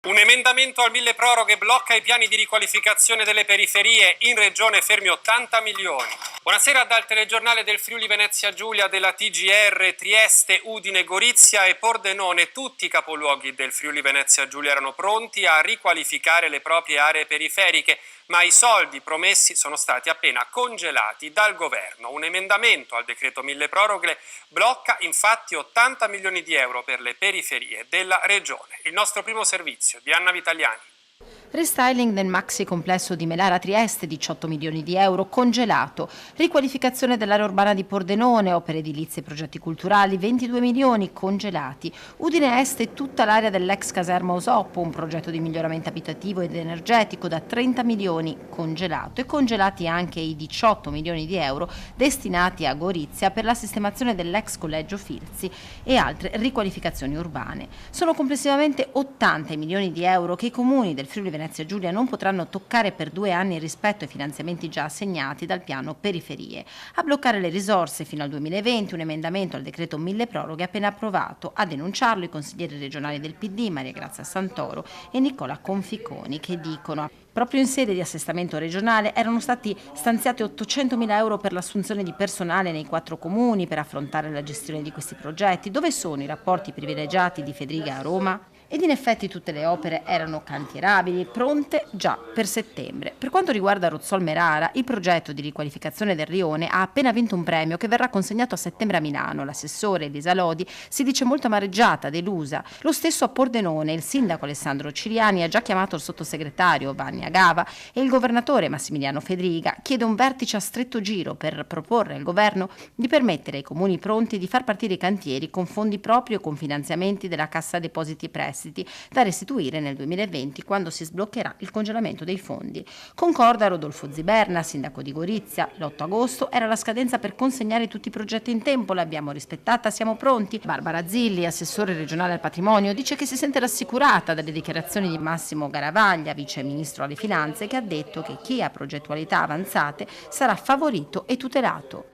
Un emendamento al milleproroghe blocca i piani di riqualificazione delle periferie, in regione fermi 80 milioni. Buonasera dal telegiornale del Friuli Venezia Giulia, della TGR. Trieste, Udine, Gorizia e Pordenone, tutti i capoluoghi del Friuli Venezia Giulia erano pronti a riqualificare le proprie aree periferiche, ma i soldi promessi sono stati appena congelati dal governo. Un emendamento al decreto milleproroghe blocca infatti 80 milioni di euro per le periferie della regione. Il nostro primo servizio di Anna Vitaliani. Restyling del maxi complesso di Melara Trieste, 18 milioni di euro, congelato. Riqualificazione dell'area urbana di Pordenone, opere edilizie e progetti culturali, 22 milioni, congelati. Udine Est e tutta l'area dell'ex caserma Osoppo, un progetto di miglioramento abitativo ed energetico da 30 milioni, congelato. E congelati anche i 18 milioni di euro destinati a Gorizia per la sistemazione dell'ex collegio Filzi e altre riqualificazioni urbane. Sono complessivamente 80 milioni di euro che i comuni del Friuli Venezia Giulia non potranno toccare per 2 anni rispetto ai finanziamenti già assegnati dal piano periferie. A bloccare le risorse fino al 2020 un emendamento al decreto milleproroghe appena approvato. A denunciarlo i consiglieri regionali del PD Maria Grazia Santoro e Nicola Conficoni, che dicono: proprio in sede di assestamento regionale erano stati stanziati 800.000 euro per l'assunzione di personale nei 4 comuni per affrontare la gestione di questi progetti. Dove sono i rapporti privilegiati di Fedriga a Roma? Ed in effetti tutte le opere erano cantierabili, pronte già per settembre. Per quanto riguarda Rozzol Merara, il progetto di riqualificazione del rione ha appena vinto un premio che verrà consegnato a settembre a Milano. L'assessore Elisa Lodi si dice molto amareggiata, delusa. Lo stesso a Pordenone, il sindaco Alessandro Ciriani ha già chiamato il sottosegretario Vanni Agava e il governatore Massimiliano Fedriga chiede un vertice a stretto giro per proporre al governo di permettere ai comuni pronti di far partire i cantieri con fondi propri o con finanziamenti della Cassa Depositi e Prestiti da restituire nel 2020 quando si sbloccherà il congelamento dei fondi. Concorda Rodolfo Ziberna, sindaco di Gorizia. L'8 agosto era la scadenza per consegnare tutti i progetti in tempo, l'abbiamo rispettata, siamo pronti. Barbara Zilli, assessore regionale al patrimonio, dice che si sente rassicurata dalle dichiarazioni di Massimo Garavaglia, vice ministro alle finanze, che ha detto che chi ha progettualità avanzate sarà favorito e tutelato.